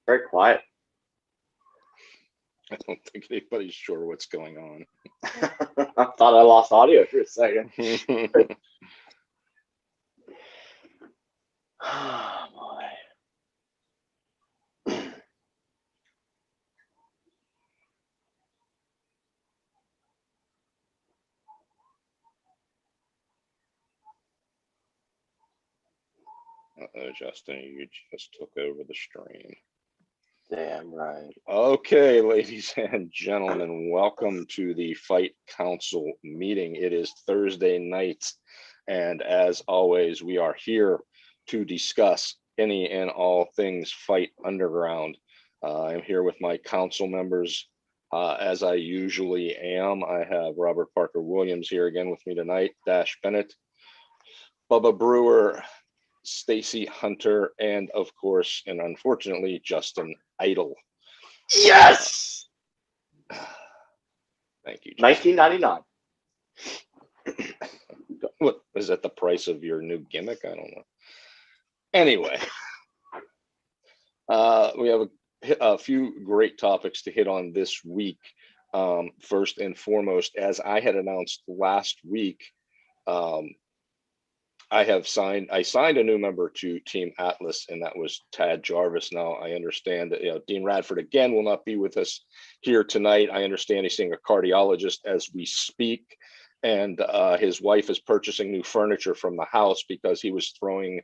Very quiet. I don't think anybody's sure what's going on. I thought I lost audio for a second. Oh, boy. Uh-oh, Justin, you just took over the stream. Damn right. Okay, ladies and gentlemen, welcome to the Fight Council meeting. It is Thursday night, and as always, we are here to discuss any and all things Fight Underground. I'm here with my council members, as I usually am. I have Robert Parker Williams here again with me tonight, Dash Bennett, Bubba Brewer, Stacy Hunter, and of course, and unfortunately, Justin Idle. Yes! Thank you, Justin. 1999. What is that, the price of your new gimmick? I don't know. Anyway, we have a few great topics to hit on this week. First and foremost, as I had announced last week, I signed a new member to Team Atlas, and that was Tad Jarvis. Now I understand that Dean Radford again will not be with us here tonight. I understand he's seeing a cardiologist as we speak, and his wife is purchasing new furniture from the house because he was throwing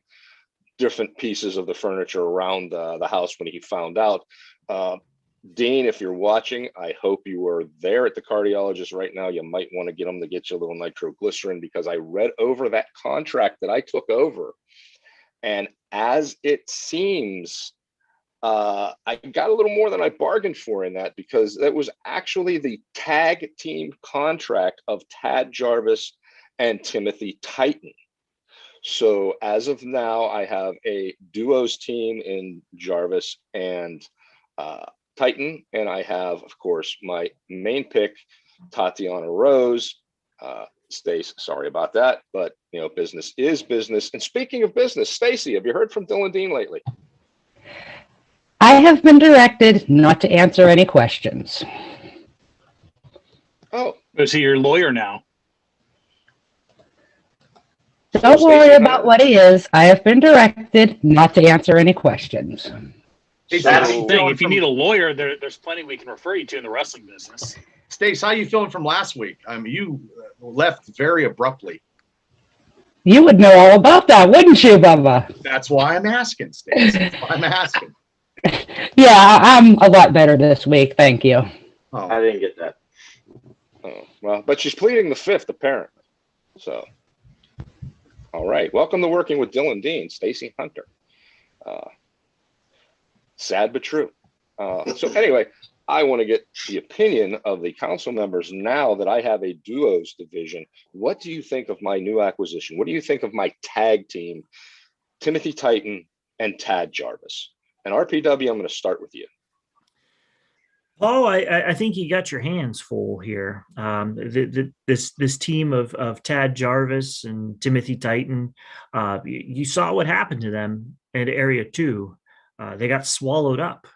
different pieces of the furniture around the house when he found out. Dean, if you're watching, I hope you are there at the cardiologist right now. You might want to get them to get you a little nitroglycerin, because I read over that contract that I took over. And as it seems, I got a little more than I bargained for in that, because that was actually the tag team contract of Tad Jarvis and Timothy Titan. So as of now, I have a duos team in Jarvis and Titan, and I have, of course, my main pick, Tatiana Rose. Stace, sorry about that, but business is business. And speaking of business, Stacy, have you heard from Dylan Dean lately? I have been directed not to answer any questions. Oh, is he your lawyer now? Don't worry about what he is. I have been directed not to answer any questions. That's the thing. If you need a lawyer, there's plenty we can refer you to in the wrestling business. Stace, how are you feeling from last week? I mean, you left very abruptly. You would know all about that, wouldn't you, Bubba? That's why I'm asking, Stace. That's why I'm asking. Yeah, I'm a lot better this week. Thank you. Oh. I didn't get that. Oh, well, but she's pleading the fifth, apparently. So, all right. Welcome to Working with Dylan Dean, Stacy Hunter. Sad but true. So anyway, I want to get the opinion of the council members now that I have a duos division. What do you think of my new acquisition? What do you think of my tag team, Timothy Titan and Tad Jarvis? And RPW, I'm going to start with you. Oh, I think you got your hands full here. This team of Tad Jarvis and Timothy Titan, you saw what happened to them at Area 2. They got swallowed up.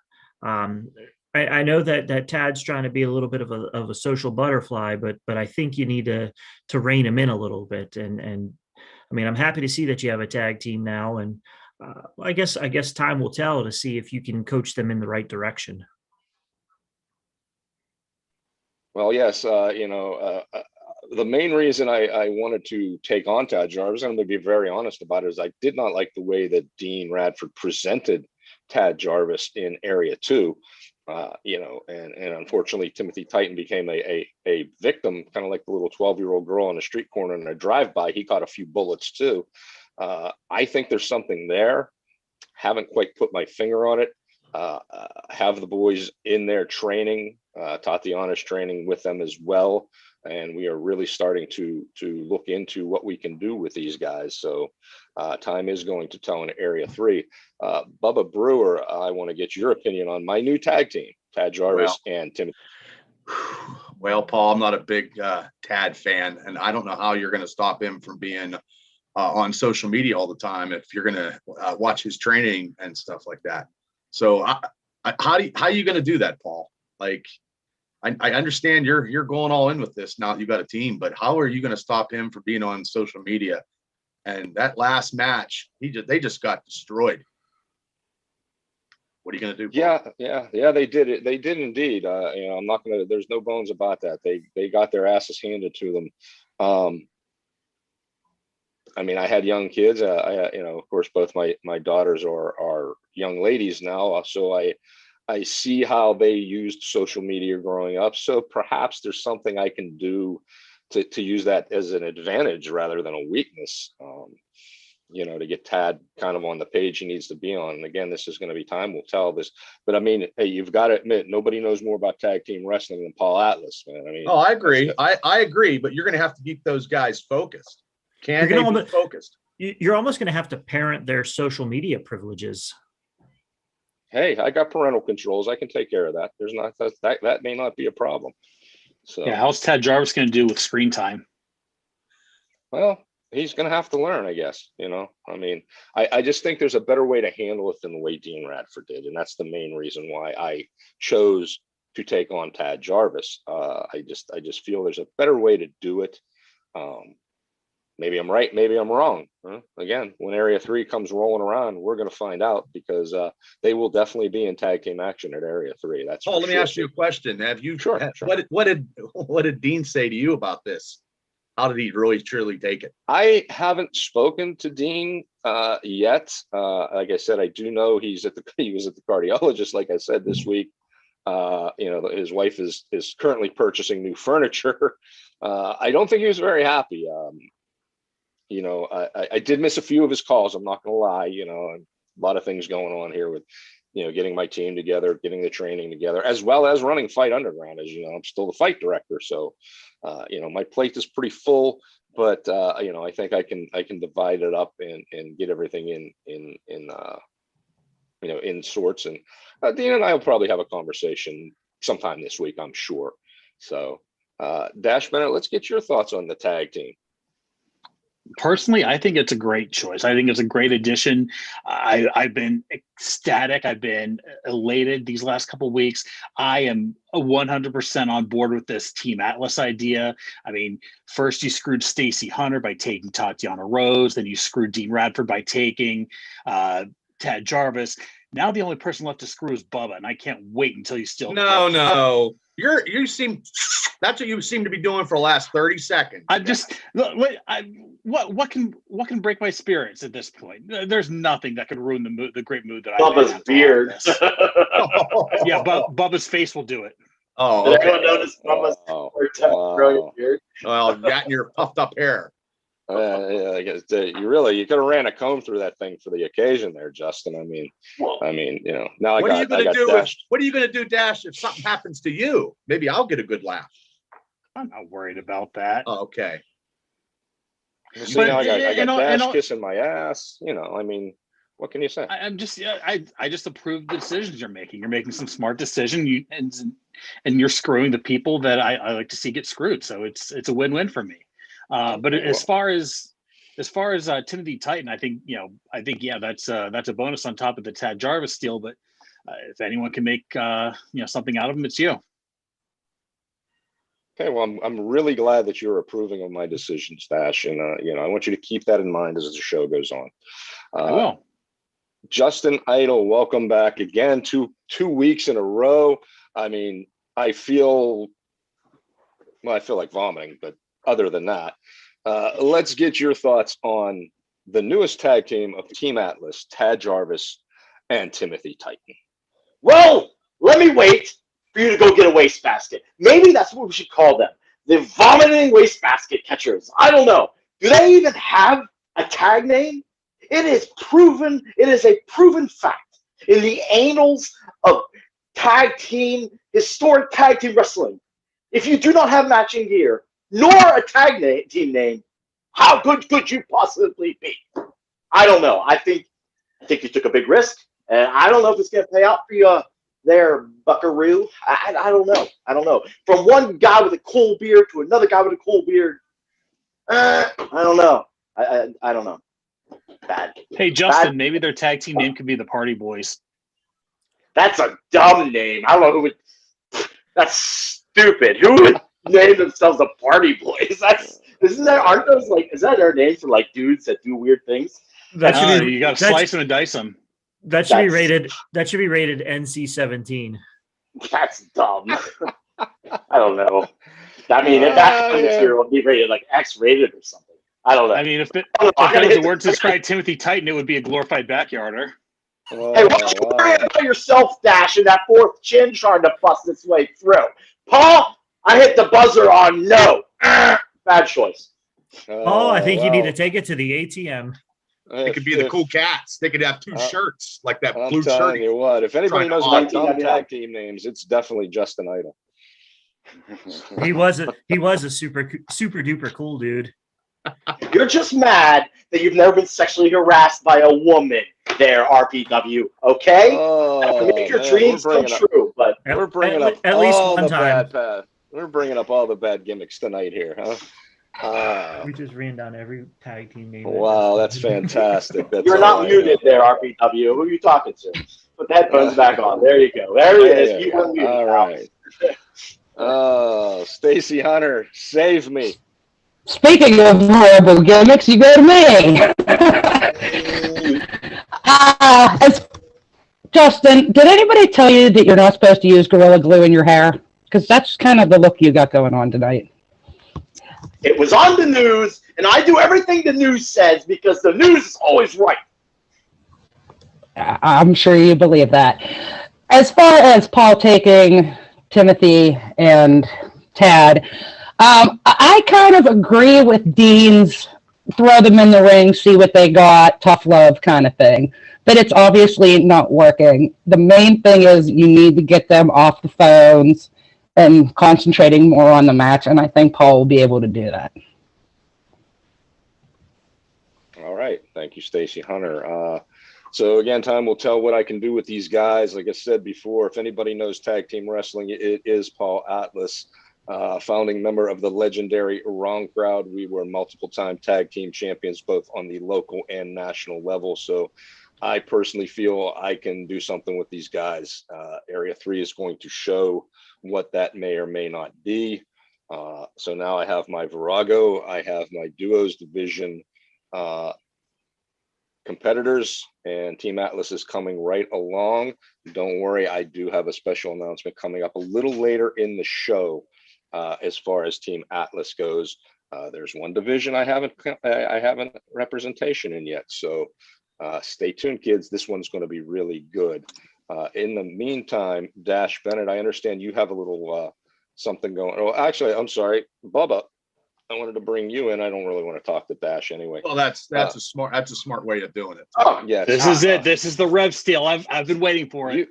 I know that Tad's trying to be a little bit of a social butterfly, but I think you need to rein him in a little bit. And I mean, I'm happy to see that you have a tag team now, and I guess time will tell to see if you can coach them in the right direction. Well, yes, the main reason I wanted to take on Tad Jarvis, I'm going to be very honest about it, is I did not like the way that Dean Radford presented Tad Jarvis in Area 2, and unfortunately Timothy Titan became a victim, kind of like the little 12-year-old girl on the street corner in a drive-by. He caught a few bullets too. I think there's something there. Haven't quite put my finger on it. Have the boys in there training. Tatiana's training with them as well. And we are really starting to look into what we can do with these guys. So time is going to tell in Area 3. Bubba Brewer, I want to get your opinion on my new tag team, Tad Jarvis and Timothy. Well, Paul, I'm not a big Tad fan, and I don't know how you're going to stop him from being on social media all the time if you're going to watch his training and stuff like that. So How are you going to do that, Paul? Like, I understand you're going all in with this now that you got a team, but how are you going to stop him from being on social media? And that last match, they just got destroyed. What are you going to do, Paul? Yeah, they did it. They did indeed. I'm not going to, there's no bones about that. They got their asses handed to them. I mean, I had young kids, of course, both my daughters are young ladies now. So I see how they used social media growing up. So perhaps there's something I can do to use that as an advantage rather than a weakness. To get Tad kind of on the page he needs to be on. And again, this is going to be time will tell this, but I mean, hey, you've got to admit, nobody knows more about tag team wrestling than Paul Atlas, man. I mean, I agree. I agree, but you're going to have to keep those guys focused. Can they be focused? You're almost going to have to parent their social media privileges. Hey, I got parental controls. I can take care of that. There's not that may not be a problem. So yeah, how's Tad Jarvis going to do with screen time? Well, he's going to have to learn, I guess. I mean, I just think there's a better way to handle it than the way Dean Radford did, and that's the main reason why I chose to take on Tad Jarvis. I just feel there's a better way to do it. Maybe I'm right, maybe I'm wrong. Again, when Area 3 comes rolling around, we're going to find out, because they will definitely be in tag team action at Area 3. That's let me ask you a question. Have you? Sure. What did Dean say to you about this? How did he really truly take it? I haven't spoken to Dean yet. Like I said, I do know he was at the cardiologist, like I said, this week. His wife is currently purchasing new furniture. I don't think he was very happy. I did miss a few of his calls. I'm not going to lie. A lot of things going on here with, getting my team together, getting the training together, as well as running Fight Underground. As you know, I'm still the fight director. So, my plate is pretty full, but, I think I can divide it up and get everything in sorts. And Dean and I will probably have a conversation sometime this week, I'm sure. So, Dash Bennett, let's get your thoughts on the tag team. Personally, I think it's a great choice. I think it's a great addition. I've been ecstatic. I've been elated these last couple of weeks. I am 100% on board with this Team Atlas idea. I mean, first you screwed Stacy Hunter by taking Tatiana Rose, then you screwed Dean Radford by taking Tad Jarvis. Now the only person left to screw is Bubba, and I can't wait until you steal. No. That's what you seem to be doing for the last 30 seconds. I'm just what can break my spirits at this point? There's nothing that could ruin the great mood that I have. Bubba's beard. Yeah, Bubba's face will do it. Oh, did okay. anyone notice Bubba's brilliant beard? Well, that and your puffed up hair. I guess you could have ran a comb through that thing for the occasion there, Justin. I mean, now What are you going to do, Dash, if something happens to you? Maybe I'll get a good laugh. I'm not worried about that. Oh, okay. See, now I got Dash kissing my ass. I mean, what can you say? I just approve the decisions you're making. You're making some smart decision. And you're screwing the people that I like to see get screwed. So it's a win-win for me. But as far as Timothy Titan, I think that's a bonus on top of the Tad Jarvis deal. But if anyone can make something out of him, it's you. Okay, well, I'm really glad that you're approving of my decision, Stash, and I want you to keep that in mind as the show goes on. I will. Justin Idol, welcome back again. Two weeks in a row. I mean, I feel like vomiting, but other than that, let's get your thoughts on the newest tag team of Team Atlas, Tad Jarvis and Timothy Titan. Well, let me wait for you to go get a wastebasket. Maybe that's what we should call them. The vomiting wastebasket catchers. I don't know. Do they even have a tag name? It is proven. It is a proven fact in the annals of historic tag team wrestling. If you do not have matching gear, nor a tag team name, how good could you possibly be? I don't know. I think you took a big risk, and I don't know if it's going to pay out for you there, Buckaroo. I don't know. From one guy with a cool beard to another guy with a cool beard, I don't know. I don't know. Bad. Hey, Justin, maybe their tag team name could be the Party Boys. That's a dumb name. I don't know who would. That's stupid. Who would name themselves the Party Boys? Is that their name for like dudes that do weird things? That should be You got to slice them and dice them. That should be rated. That should be rated NC-17. That's dumb. I don't know. I mean, if that atmosphere would be rated like X-rated or something. I don't know. I mean, if it was a word to describe Timothy Titan, it would be a glorified backyarder. Hey, why don't you worry about yourself, Dash, and that fourth chin trying to bust its way through? Paul, I hit the buzzer on no. Bad choice. Oh, I think you need to take it to the ATM. It could be the Cool Cats. They could have two shirts like that I'm blue shirt. telling you what, if anybody knows Trying about to dumb argue. tag team names, it's definitely Justin Idol. He was a super duper cool dude. You're just mad that you've never been sexually harassed by a woman there, RPW, okay? Oh, Make your man, dreams come we're true, but bringing up at least all one the time. we're bringing up all the bad gimmicks tonight here, huh? We just ran down every tag team name. Wow, that's fantastic. That's you're all not I muted there, RPW. Who are you talking to? Put the headphones back on. There you go. There it is. You were muted. All right. Oh, Stacy Hunter, save me. Speaking of horrible gimmicks, you go to me. Justin, did anybody tell you that you're not supposed to use Gorilla Glue in your hair? Because that's kind of the look you got going on tonight. It was on the news, and I do everything the news says because the news is always right. I'm sure you believe that. As far as Paul taking Timothy and Tad, I kind of agree with Dean's throw them in the ring, see what they got, tough love kind of thing. But it's obviously not working. The main thing is you need to get them off the phones and concentrating more on the match, and I think Paul will be able to do that. All right. Thank you, Stacy Hunter. So again, time will tell what I can do with these guys. Like I said before, if anybody knows tag team wrestling, it is Paul Atlas, founding member of the legendary Wrong Crowd. We were multiple time tag team champions, both on the local and national level. So I personally feel I can do something with these guys. Area 3 is going to show what that may or may not be. So now I have my Virago, I have my duos division competitors, and Team Atlas is coming right along. Don't worry, I do have a special announcement coming up a little later in the show as far as Team Atlas goes. There's one division I haven't representation in yet, so stay tuned, kids. This one's going to be really good. In the meantime, Dash Bennett, I understand you have a little something going. Oh, actually, I'm sorry, Bubba. I wanted to bring you in. I don't really want to talk to Dash anyway. Well, that's a smart way of doing it. Oh, yes. This is it. This is the rev steal. I've been waiting for it.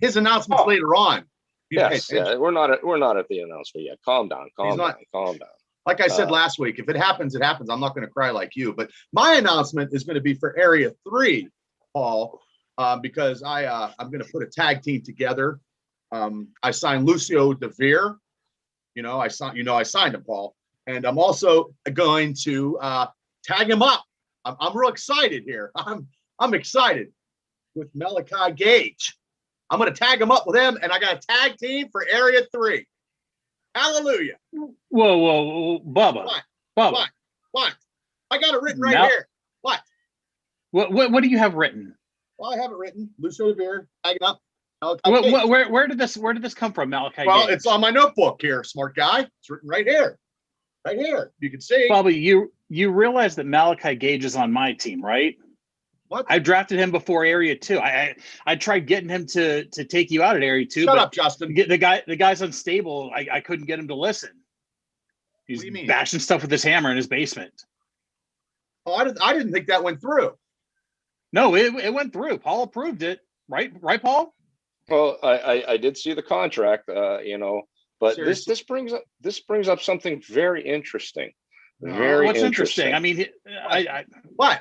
His announcement's later on. Yes, we're not at the announcement yet. Calm down. Calm down. Like I said last week, if it happens, it happens. I'm not going to cry like you. But my announcement is going to be for Area 3, Paul, because I'm going to put a tag team together. I signed Lucio DeVere. I signed him, Paul, and I'm also going to tag him up. I'm real excited here. I'm excited with Malachi Gage. I'm going to tag him up with him, and I got a tag team for Area 3. Hallelujah! Whoa, Bubba. Bubba. What? I got it written right here. What? What do you have written? Well, I have it written. Lucio DeVere tagging up. Where did this come from, Malachi? Well, Gage? it's on my notebook here, smart guy. It's written right here. Right here. You can see. Bobby, you realize that Malachi Gage is on my team, right? What? I drafted him before Area 2. I tried getting him to take you out at Area 2. Shut up, Justin. The guy's unstable. I couldn't get him to listen. He's What do you mean? bashing stuff with his hammer in his basement. Oh, I didn't think that went through. No, it went through. Paul approved it. Right, Paul? Well, I did see the contract, but Seriously? this brings up something very interesting. What's interesting? I mean, what?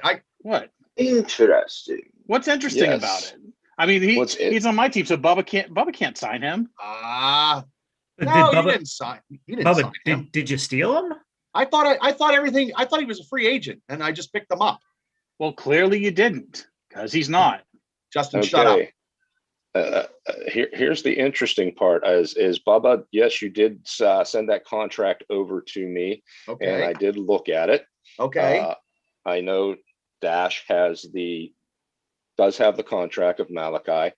Interesting. What's interesting Yes. about it? I mean, he's on my team, so Bubba can't sign him. No, he didn't sign. He didn't sign him. Did you steal him? I thought everything. I thought he was a free agent, and I just picked him up. Well, clearly you didn't, because he's not. Justin, shut up. Here's the interesting part is Bubba, yes, you did send that contract over to me and Okay. I did look at it. Okay. I know Dash does have the contract of Malachi.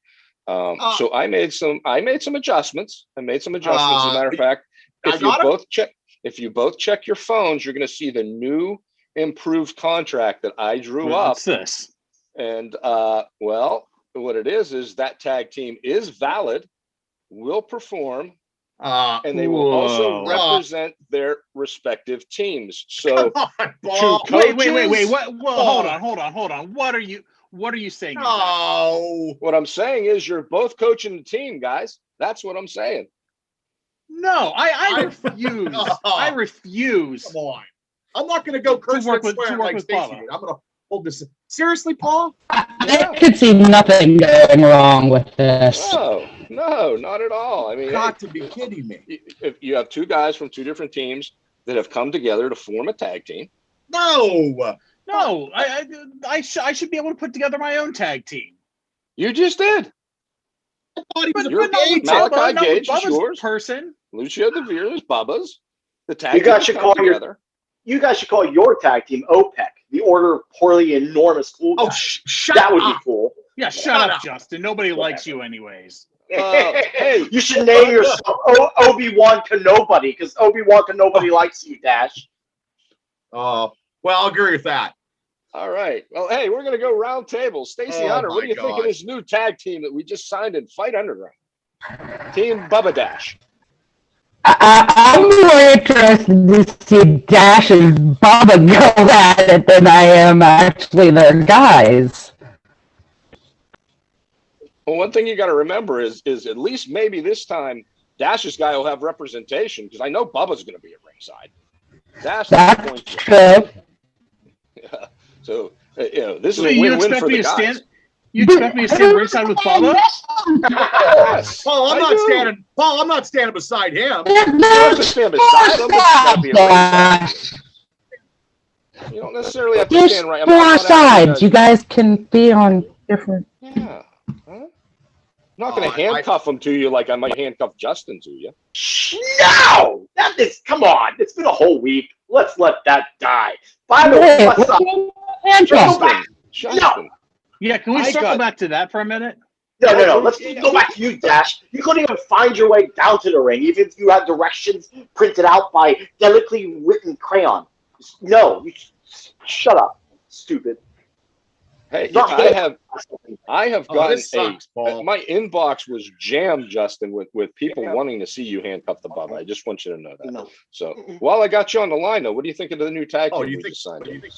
So I made some adjustments. As a matter of fact, if you both check your phones, you're going to see the new improved contract that I drew up. What's this? And well, what it is that tag team is valid, will perform, and they will also Whoa. represent their respective teams. So Come on, Paul. Two Wait. coaches? What? Well, hold on. What are you saying? exactly? No. what I'm saying is you're both coaching the team, guys. That's what I'm saying. No, I refuse. I refuse. Come on. I'm not going to go cursing work and with- swearing to work like with Stacey Bubba. did. I'm going to hold this. Seriously, Paul? I could see nothing going wrong with this. No, not at all. I mean, Got to be kidding me. if you have two guys from two different teams that have come together to form a tag team, No. No, I should be able to put together my own tag team. you just did. I thought he was a You're free agent. Malachi Gage is Bubba's yours. person. Lucio DeVere is Bubba's. The tag You team guys has should come call your- together. You guys should call your tag team OPEC, the Order of Poorly Enormous Cool Oh, Guys. shut That would be up. cool. Yeah, shut Shut up, up. Justin. Nobody likes you anyways. Hey. You should name yourself Obi-Wan Kenobi because Obi-Wan Kenobi likes you, Dash. Well, I'll agree with that. All right. Well, hey, we're going to go round table. Stacey Oh, Hunter, what my do you think of gosh. this new tag team that we just signed in Fight Underground? Team Bubba Dash. I'm more interested to see Dash and Bubba go at it than I am actually their guys. Well, one thing you got to remember is at least maybe this time Dash's guy will have representation because I know Bubba's going to be at ringside. Dash, That's true. Yeah. So this is So a you win-win expect for me the to guys. stand? You expect me to stand ringside with Bubba? Yes, Paul, I'm I not do. standing. Paul, I'm not standing beside him. You don't have to stand beside him, but you got to be at ringside. You don't necessarily have to There's stand right. I'm four not asking sides. You guys can be on different. Yeah. Huh? I'm not going to I- handcuff them to you like I might handcuff Justin to you. No! That is, come on. It's been a whole week. Let's let that die. By the Wait, way, what's Justin. Justin. Yeah, can we I circle got- back to that for a minute? No. Let's go back to you, Dash. You couldn't even find your way down to the ring, even if you had directions printed out by delicately written crayon. No, you shut up, stupid. Hey, Not I good. have Oh, gotten this sucks, Paul. my inbox was jammed, Justin, with people wanting to see you handcuff the Bubba. I just want you to know that. No. So while I got you on the line, though, what do you think of the new tag team Oh, we you think? just signed? You think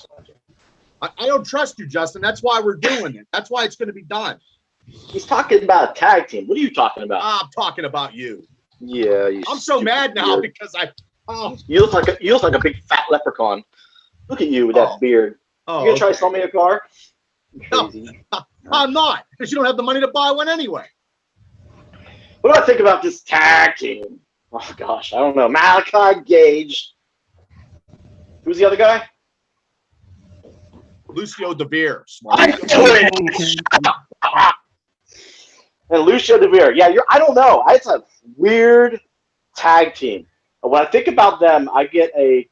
I don't trust you, Justin. That's why we're doing it. That's why it's going to be done. He's talking about a tag team. What are you talking about? I'm talking about you. Yeah, you I'm so stupid mad now beard. because oh, You look like a big fat leprechaun. Look at you with that Oh. beard. oh, You gonna try to okay. sell me a car? No. Crazy. I'm not, because you don't have the money to buy one anyway. What do I think about this tag team? Oh gosh, I don't know. Malachi Gage. Who's the other guy? Lucio DeVere. I'm doing it. And Lucio DeVere. Yeah, I don't know. It's a weird tag team. When I think about them, I get a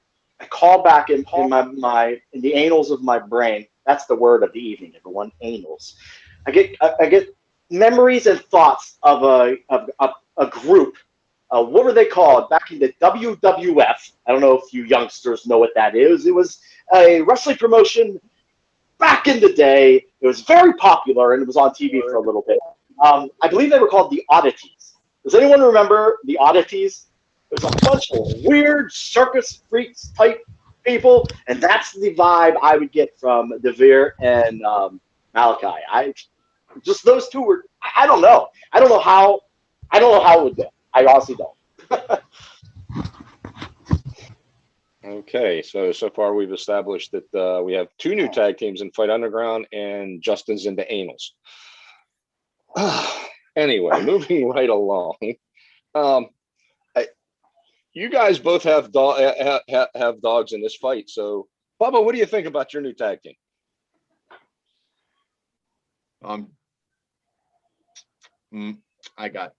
call back in the annals of my brain. That's the word of the evening, everyone. Annals. I get memories and thoughts of a group. What were they called back in the WWF? I don't know if you youngsters know what that is. It was a wrestling promotion back in the day. It was very popular and it was on TV for a little bit. I believe they were called the Oddities. Does anyone remember the Oddities? It was a bunch of weird circus freaks type people, and that's the vibe I would get from DeVere and Malachi. Just those two were. I don't know. I don't know how it would go. I honestly don't. Okay, so far we've established that we have two new tag teams in Fight Underground, and Justin's into anals. Anyway, moving right along. You guys both have dogs in this fight. So, Bubba, what do you think about your new tag team? I got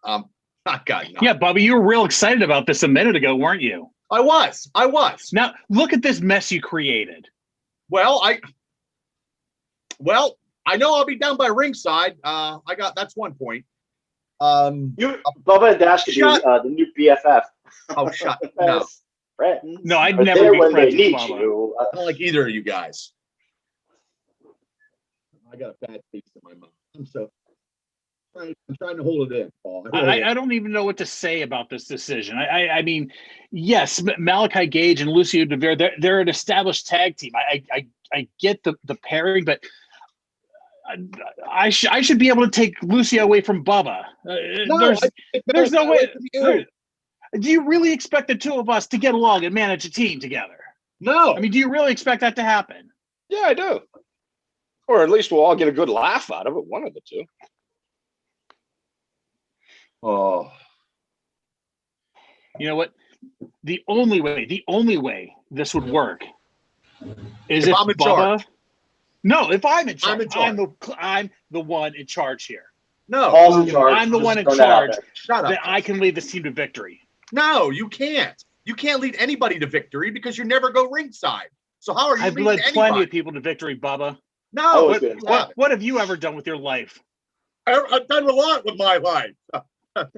nothing. Yeah, Bubba, you were real excited about this a minute ago, weren't you? I was. Now look at this mess you created. Well, I know I'll be down by ringside. That's 1 point. Bubba and Dash could be the new BFF. Oh, shut no. Best friends. No, I'd Are never there be when friends they with need Bubba. you. I don't like either of you guys. I got a bad taste in my mouth. I'm trying to hold it in, Paul. I don't even know what to say about this decision. I mean, yes, Malachi Gage and Lucio DeVere, they're an established tag team. I get the pairing, but I should be able to take Lucio away from Bubba. There's no way. Do you really expect the two of us to get along and manage a team together? No. I mean, do you really expect that to happen? Yeah, I do. Or at least we'll all get a good laugh out of it, one of the two. Oh. You know what? The only way this would work is if I'm in Bubba. charge. No, if I'm in charge, I'm in charge. I'm the one in charge here. No. Paul's in charge. I'm the Just one in throwing that out charge. there. Shut up. That I can lead this team to victory. No, you can't. You can't lead anybody to victory because you never go ringside. So how are you I've leading led anybody? plenty of people to victory, Bubba. No. Always been. What have you ever done with your life? I've done a lot with my life.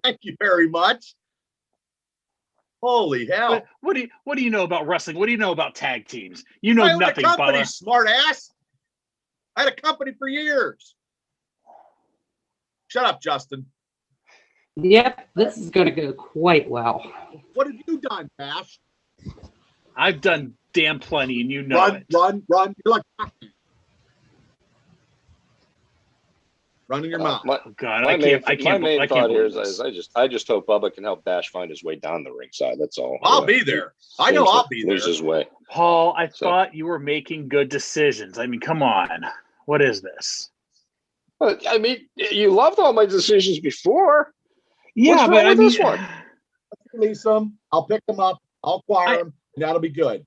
Thank you very much. Holy hell. What do you know about wrestling? What do you know about tag teams? You know I own nothing, a company, Bubba. smart ass. I had a company for years. Shut up, Justin. Yep, this is going to go quite well. What have you done, Bash? I've done damn plenty, and you know it. Run. You're like running your mouth. Oh God, My I main can't thought here believe is this. I just hope Bubba can help Bash find his way down the ringside. That's all. I'll be there. I know I'll be there. Lose his way. Paul, I So- thought you were making good decisions. I mean, come on. What is this? But I mean, you loved all my decisions before. Yeah, wrong but I with mean, this one? Release them. I'll pick them up. I'll acquire them. And that'll be good.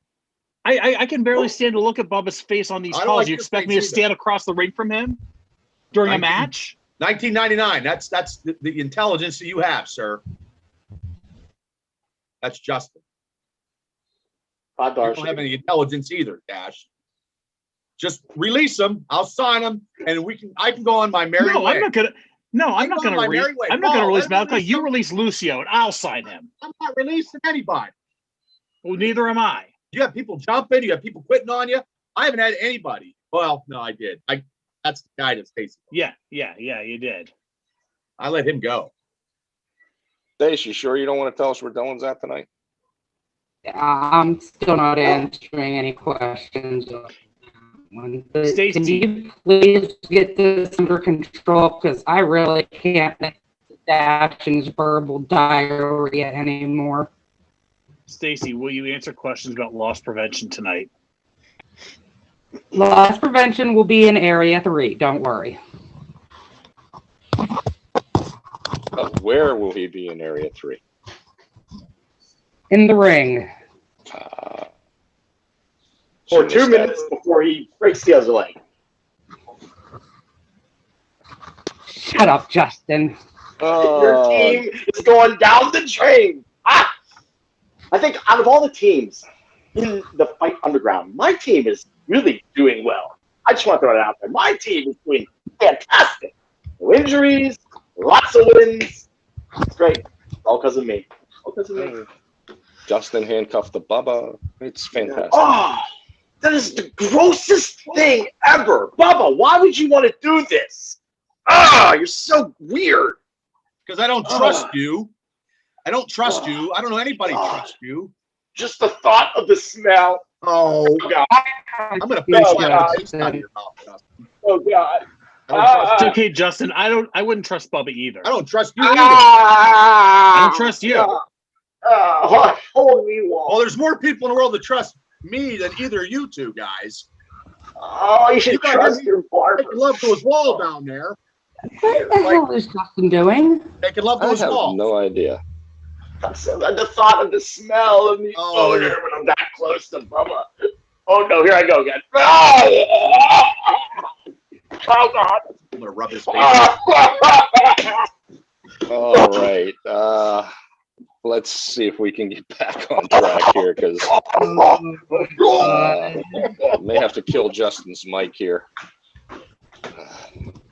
I can barely stand to look at Bubba's face on these I don't calls. like You your expect face me to either. stand across the ring from him during a 19 match? 1999. That's the intelligence that you have, sir. That's Justin. $5 You don't have any intelligence either, Dash. Just release them. I'll sign them, and I can go on my merry No, way. I'm not gonna. No, I'm I'm not going gonna. my merry way. I'm not gonna Paul, release let me Malachi. release You him. release Lucio, and I'll sign him. I'm not releasing anybody. Well, neither am I. You have people jumping. You have people quitting on you. I haven't had anybody. Well, no, I did. That's the guy that's facing. Yeah, you did. I let him go. Stace, you sure you don't want to tell us where Dylan's at tonight? I'm still not answering any questions. But Stacey. can you please get this under control? Because I really can't make Dash's verbal diarrhea anymore. Stacy, will you answer questions about loss prevention tonight? Loss prevention will be in Area 3. Don't worry. Where will he be in Area 3? In the ring. For Shouldn't 2 have minutes before he breaks the other leg. Shut up, Justin. Your team is going down the drain. I think out of all the teams in the Fight Underground, my team is really doing well. I just want to throw it out there. My team is doing fantastic. No injuries, lots of wins. It's great. All because of me. All because of me. Justin handcuffed the Bubba. It's fantastic. Oh, that is the grossest thing ever. Bubba, why would you want to do this? You're so weird. Because I don't trust you. I don't trust you. I don't know anybody trust you. Just the thought of the smell. Oh, God. I'm gonna No, finish slap God. the taste out of your mouth, Justin. Oh, God. I don't trust It's you. okay, Justin. I wouldn't trust Bubba either. I don't trust you either. I don't trust you. Hold me, Walt. Well, there's more people in the world that trust me than either of you two guys. Oh, you should You got trust him. your barber. Making love to his wall down there. What the hell is Justin doing? Making love to I his have wall. no idea. The thought of the smell of the Oh. odor when I'm that close to Bubba. Oh, no, here I go again. Oh, God. I'm gonna rub his face. All right. Let's see if we can get back on track here, because may have to kill Justin's mic here.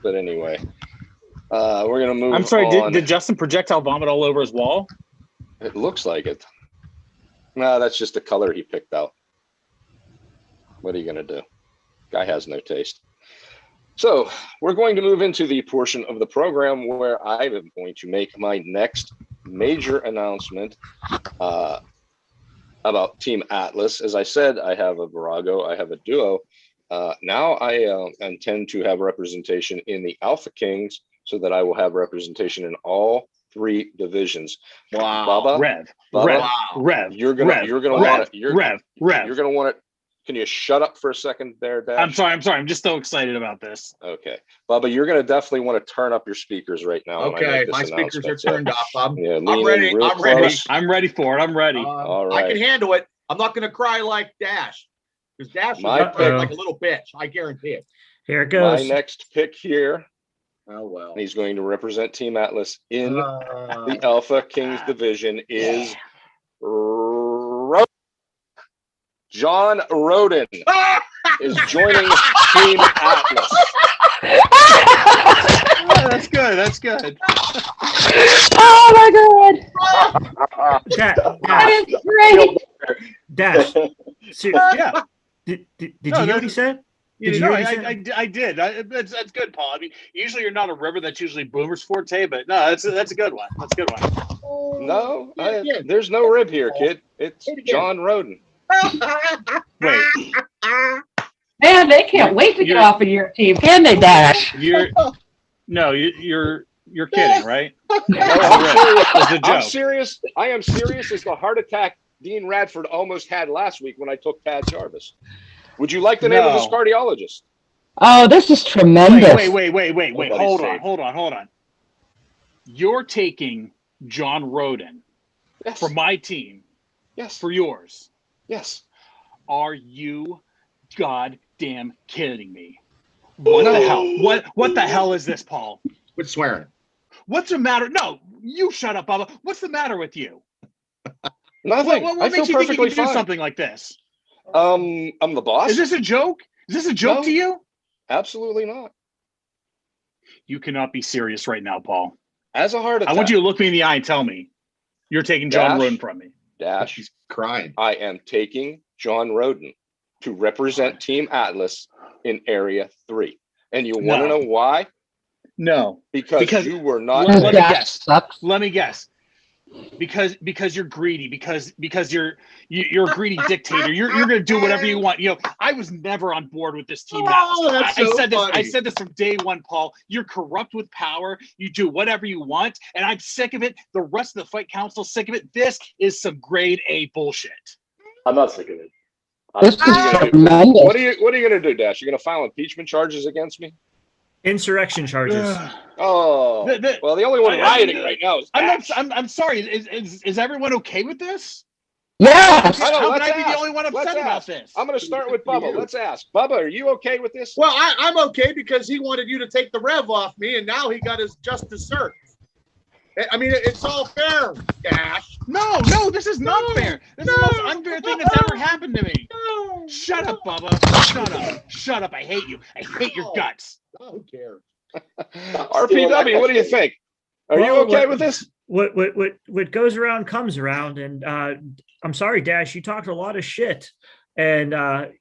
But anyway, we're gonna move. I'm sorry. on. Did Justin projectile vomit all over his wall? It looks like it. No, that's just the color he picked out. What are you gonna do? Guy has no taste. So we're going to move into the portion of the program where I am going to make my next major announcement about Team Atlas. As I said, I have a Virago, I have a duo. Now I intend to have representation in the Alpha Kings, so that I will have representation in all 3 divisions. Wow. Bubba, Rev. you're gonna want it. You're gonna want it. Can you shut up for a second there, Dash? I'm sorry. I'm just so excited about this. Okay. Bubba, you're going to definitely want to turn up your speakers right now. when I Okay, make this my speakers are announcement. turned off. I'm lean ready. in real I'm ready. close. I'm ready for it. I'm ready. All I right. can handle it. I'm not gonna cry like Dash, because Dash My will cry pick. like a little bitch. I guarantee it. Here it My goes. next pick here, Oh well. he's going to represent Team Atlas in Uh, the Alpha Kings division, is Ro- John Roden is joining Team Atlas. Oh, that's good. That's good. Oh my God. That That is great. Dash. Ser- Yeah. did No, you hear what he that's- said? You Did you know, hear what he said? I did. That's good, Paul. I mean, usually you're not a river. That's usually Boomer's forte, but no, that's a good one. That's a good one. No, Yeah. there's no rib here, kid. It's Hit again. John Roden. Wait, Man, they can't wait to get You're- off of your team, can they, Dash? you're kidding, right? No, I'm serious. It's a I'm joke. serious. I am serious as the heart attack Dean Radford almost had last week when I took Tad Jarvis. Would you like the name of his No. cardiologist? Oh, this is tremendous. Wait. Nobody's Hold safe. on. You're taking John Roden Yes. for my team, Yes. for yours. Yes. Are you goddamn kidding me? What the hell? What the hell is this, Paul? Quit swearing. What's the matter? No, you shut up, Bubba. What's the matter with you? Nothing. What I feel makes you think you perfectly can do fine. something like this? I'm the boss. Is this a joke? Is this a joke No. to you? Absolutely not. You cannot be serious right now, Paul. As a heart I attack. want you to look me in the eye and tell me you're taking John Dash. Roden from me. Dash. She's crying. I am taking John Roden to represent Team Atlas in Area 3. And you want to No. know why? No. Because you were not. Let me Dash guess. sucks. Let me guess. Because you're greedy. Because you're a greedy dictator. You're gonna do whatever you want. You know, I was never on board with this team. Oh, that's I so said this. I funny. said this from day one, Paul. You're corrupt with power. You do whatever you want, and I'm sick of it. The rest of the fight council's sick of it. This is some grade A bullshit. I'm not sick of it. This is tremendous. What are you gonna do, Dash? You're gonna file impeachment charges against me? Insurrection charges. Oh, well, the only one rioting right now is Dash. I'm sorry. Is everyone okay with this? Yes. I know, How can let's I be the ask. only one Let's upset about ask. this? I'm going to start with Bubba. Let's ask. Bubba, are you okay with this? Well, I'm okay because he wanted you to take the rev off me, and now he got his just desserts. I mean, it's all fair, Dash. No, this is not fair. This is the most unfair thing that's ever happened to me. No. Shut up, Bubba. Shut up. I hate you. I hate your guts. Oh, who cares? RPW, what do you think? Are you Well, okay with this? What goes around comes around, and I'm sorry, Dash. You talked a lot of shit, and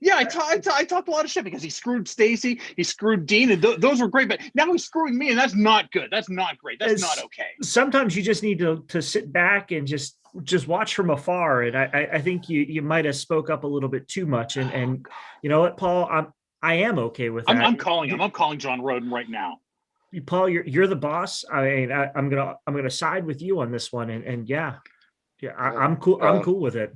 Yeah, I talked a lot of shit because he screwed Stacy, he screwed Dean, and those were great. But now he's screwing me, and that's not good. That's not great. That's It's- not okay. sometimes you just need to sit back and just watch from afar. And I think you might have spoke up a little bit too much. And you know what, Paul, I am okay with that. I'm calling him. I'm calling John Roden right now. Paul, you're the boss. I mean, I'm gonna side with you on this one. And yeah, I'm cool. I'm cool with it.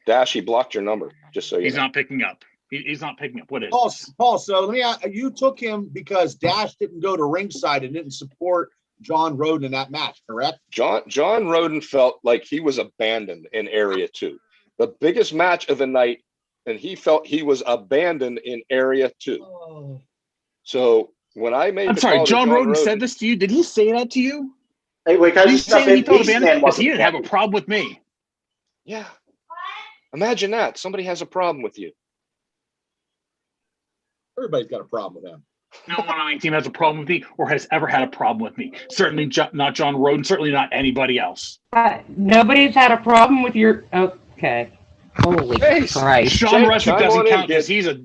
Dash, he blocked your number, just so you He's know. not picking up. He's not picking up. What is Paul, so let me ask, you took him because Dash didn't go to ringside and didn't support John Roden in that match, correct? John Roden felt like he was abandoned in Area 2. The biggest match of the night, and he felt he was abandoned in Area 2. Oh. So When I made I'm the sorry, call to John Roden said this to you. Did he say that to you? Hey, wait, can I Did he just say jump that he in? felt Beast abandoned? Man Because he wasn't didn't have a happy. problem with me. Yeah. Imagine that. Somebody has a problem with you. Everybody's got a problem with him. No one on my team has a problem with me or has ever had a problem with me. Certainly not John Roden. Certainly not anybody else. Nobody's had a problem with your. Okay. Holy Hey, Christ. Sean Russell chime doesn't on in, count because kid. he's a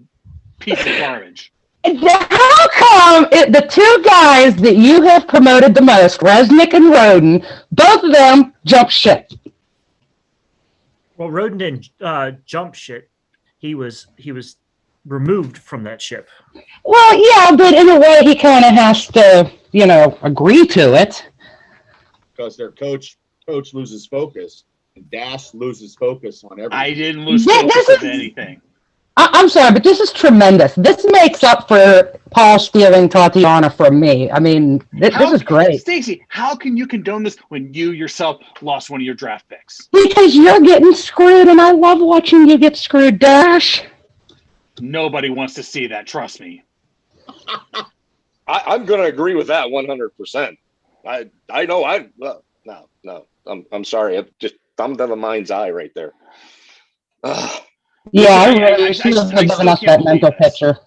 piece of garbage. How come the two guys that you have promoted the most, Resnick and Roden, both of them jump ship? Well, Roden didn't jump shit. He was removed from that ship. Well, yeah, but in a way he kind of has to, agree to it. Because their coach loses focus, and Dash loses focus on everything. I didn't lose This focus is- of anything. I'm sorry, but this is tremendous. This makes up for Paul stealing Tatiana from me. I mean, this is great. Stacey, how can you condone this when you yourself lost one of your draft picks? Because you're getting screwed, and I love watching you get screwed, Dash. Nobody wants to see that. Trust me. I'm going to agree with that 100%. I know no. I'm sorry. I'm just thumb to the mind's eye right there. Yeah, I I really should have still given us can't that believe mental this. picture.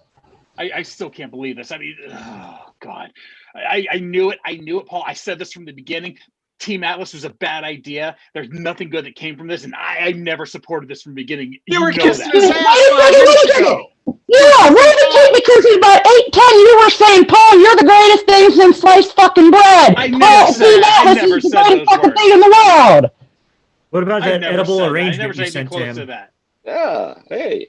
I still can't believe this. I mean, oh God, I knew it. I knew it, Paul. I said this from the beginning. Team Atlas was a bad idea. There's nothing good that came from this, and I never supported this from the beginning. You were know kissing that. his ass 5 minutes ago. Yeah, Roden came because he's about 8'10". You were saying, Paul, you're the greatest thing since sliced fucking bread. I never Paul, said Team that. I Atlas never is the said greatest those fucking words. thing in the world. What about I that never edible said that. I arrangement never you said anything sent to close to him? that. Yeah. Hey,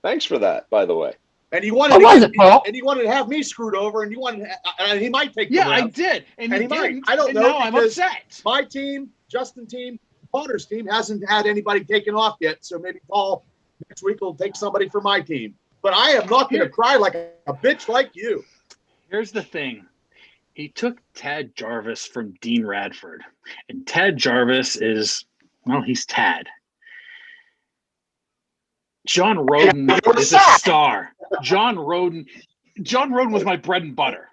thanks for that, by the way. And he wanted What was to, it, Paul? and he wanted to have me screwed over, and you wanted, and he might take the Yeah, I reps. did, and And he he might. didn't. I don't and know, now I'm because- upset. My team, Justin team, Connor's team hasn't had anybody taken off yet, so maybe Paul next week will take somebody for my team. But I am not going to cry like a bitch like you. Here's the thing. He took Tad Jarvis from Dean Radford. And Tad Jarvis is, well, he's Tad. John Roden is a star. John Roden was my bread and butter.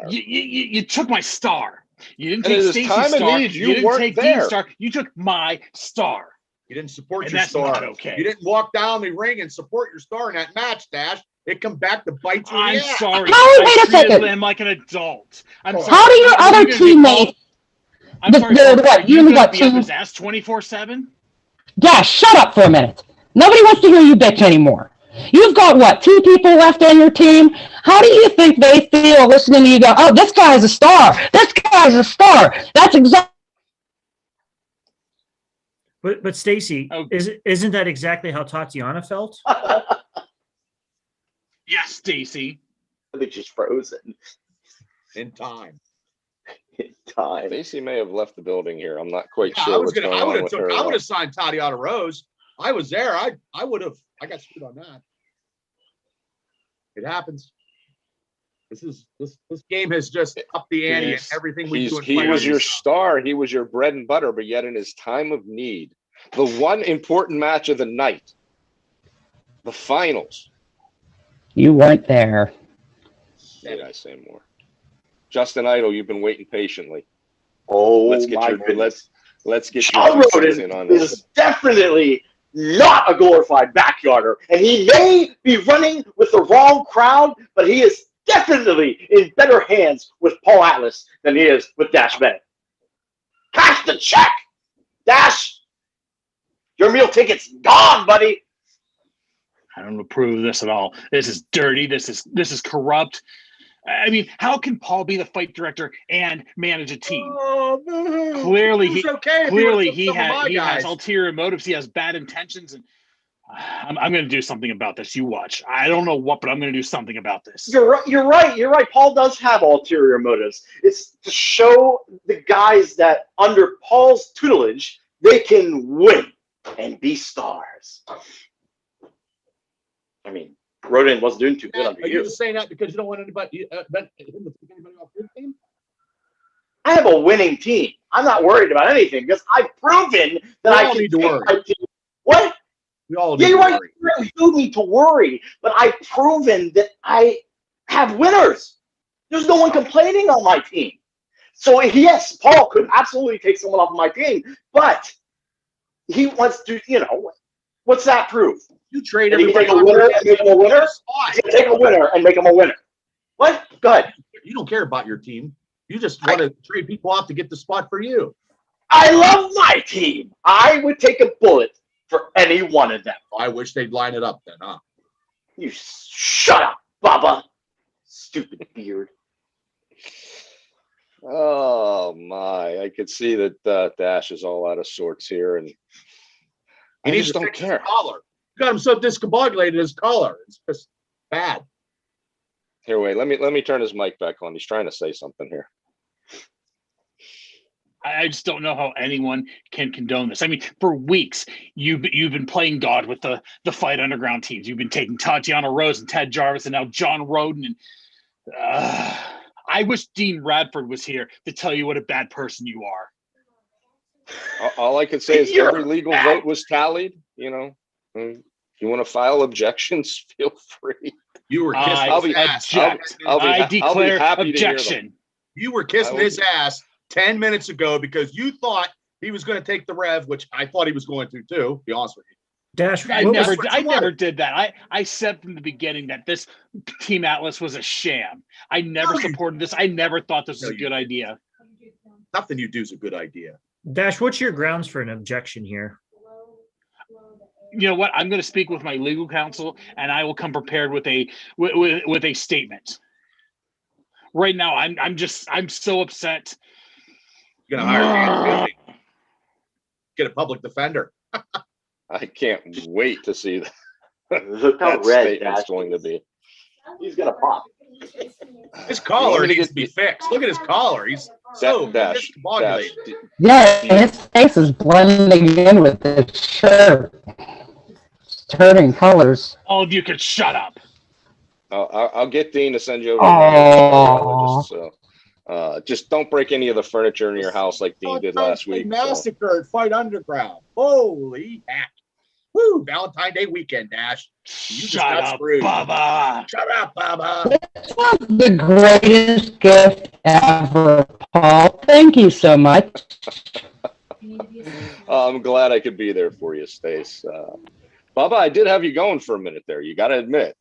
You took my star. You didn't And take at his Stacey's time of star. need, you didn't weren't take there. Dean's star. You took my star. You didn't support And your that's star. not okay. You didn't walk down the ring and support your star in that match, Dash. It come back to bite you in I'm the ass. sorry. How- wait I a treated second. him like an adult. I'm How sorry. How do your Are other you gonna be teammates? I'm The- sorry, the- Paul, what, are you you only going got to be up two- his ass 24/7? Dash, shut up for a minute. Nobody wants to hear you bitch anymore. You've got, what, 2 people left on your team? How do you think they feel listening to you go, oh, this guy's a star. This guy's a star. That's exactly. But Stacy, Oh. isn't that exactly how Tatiana felt? Yes, Stacy. I think she's frozen In time. in time. Stacey may have left the building here. I'm not quite Yeah, sure what's going on with her. I would have signed Tatiana Rose. I was there. I would have. I got screwed on that. It happens. This game has just upped the ante and everything we do. He was your star. He was your bread and butter, but yet in his time of need, the one important match of the night, the finals. You weren't there. Did I say more? Justin Idol, you've been waiting patiently. Oh Let's get my your goodness. let's get John your 2 cents Roden in on this. is definitely not a glorified backyarder, and he may be running with the wrong crowd, but he is definitely in better hands with Paul Atlas than he is with Dash Bennett. Cash the check, Dash. Your meal ticket's gone, buddy. I don't approve of this at all. This is dirty. This is corrupt. I mean, how can Paul be the fight director and manage a team? Oh, Clearly, it was he okay if clearly would've he took some of my has guys. ulterior motives. He has bad intentions, and I'm going to do something about this. You watch. I don't know what, but I'm going to do something about this. You're right. You're right. You're right. Paul does have ulterior motives. It's to show the guys that under Paul's tutelage, they can win and be stars. I mean, Roden wasn't doing too good under Are you you. just saying that because you don't want anybody him to take anybody off your team? I have a winning team. I'm not worried about anything because I've proven that We I all can need to take worry. my team. What? We all Yeah, need you're to right. worry. You really do need to worry, but I've proven that I have winners. There's no one complaining on my team. So yes, Paul could absolutely take someone off of my team, but he wants to, what's that prove? You trade That he can everybody take a winner on and make him a winner? spot. He can take a winner and make him a winner. What? Go ahead. You don't care about your team. You just want to trade people off to get the spot for you. I love my team. I would take a bullet for any one of them. I wish they'd line it up then, huh? You shut up, Bubba. Stupid beard. Oh my! I could see that Dash is all out of sorts here, and He I needs just to don't fix his care. collar. Got him so discombobulated his collar. It's just bad. Here, wait. Let me turn his mic back on. He's trying to say something here. I just don't know how anyone can condone this. I mean, for weeks you've been playing God with the Fight Underground teams. You've been taking Tatiana Rose and Ted Jarvis, and now John Roden. And I wish Dean Radford was here to tell you what a bad person you are. All I could say is You're every legal bad. vote was tallied. If you want to file objections, feel free. You were kissing I I'll be- his ass. object. I'll be I happy declare to hear them. objection. You were kissing I will his be- ass 10 minutes ago because you thought he was going to take the Rev, which I thought he was going to too, to be honest with you. Dash, I what never, was, what I you never wanted. did that. I said from the beginning that this Team Atlas was a sham. I never No, you- supported this. I never thought this was No, a you good idea. Nothing you do is a good idea. Dash, what's your grounds for an objection here? You know what? I'm going to speak with my legal counsel, and I will come prepared with a statement. Right now, I'm so upset. You're going to hire Dan Finley. Get a public defender. I can't wait to see Look how that red statement's Dash going to is. be. He's going to pop. His You collar want me to needs get to be fixed. Look at his collar. He's so Dash, discombobulated. Yeah, his face is blending in with the shirt. It's turning colors. All of you could shut up. I'll get Dean to send you over Aw. a cardiologist. So just don't break any of the furniture in your house like Dean did last week. So. Massacre at Fight Underground. Holy heck. Woo, Valentine's Day weekend, Dash. You just Shut got up, screwed. Bubba. Shut up, Bubba. This was the greatest gift ever, Paul. Thank you so much. I'm glad I could be there for you, Stace. Bubba, I did have you going for a minute there. You got to admit,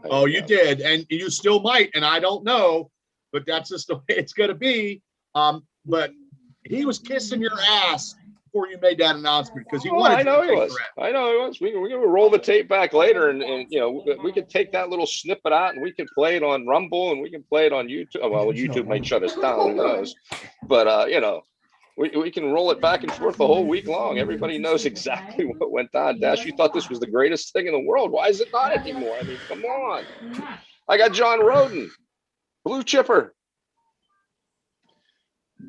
Oh, you did. And you still might, and I don't know, but that's just the way it's going to be. But he was kissing your ass before you made that announcement because he wanted I you know to he take was. the rep. I know he was. We're going to roll the tape back later, and we could take that little snippet out, and we can play it on Rumble, and we can play it on YouTube. Oh, well, YouTube might shut us down. Who knows? But we can roll it back and forth the whole week long. Everybody knows exactly what went on. Dash, you thought this was the greatest thing in the world. Why is it not anymore? I mean, come on. I got John Roden, blue chipper.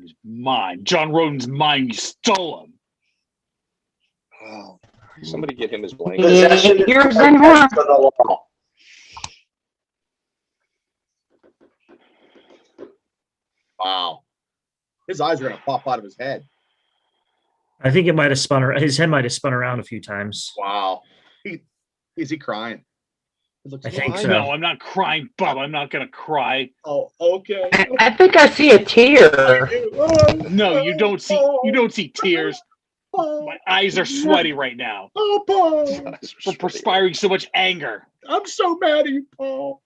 He's mine. John Roden's mine. You stole him. Oh, somebody get him his blanket. Possession is Here's the another. test of the law. Wow. His eyes are going to pop out of his head. I think it might have spun around. His head might have spun around a few times. Wow. Is he crying? It looks I think like- so. No, I'm not crying, Bubba. I'm not going to cry. Oh, okay. I think I see a tear. No, you don't see. You don't see tears. My eyes are sweaty right now. Oh, Paul. We're perspiring so much anger. I'm so mad at you, Paul.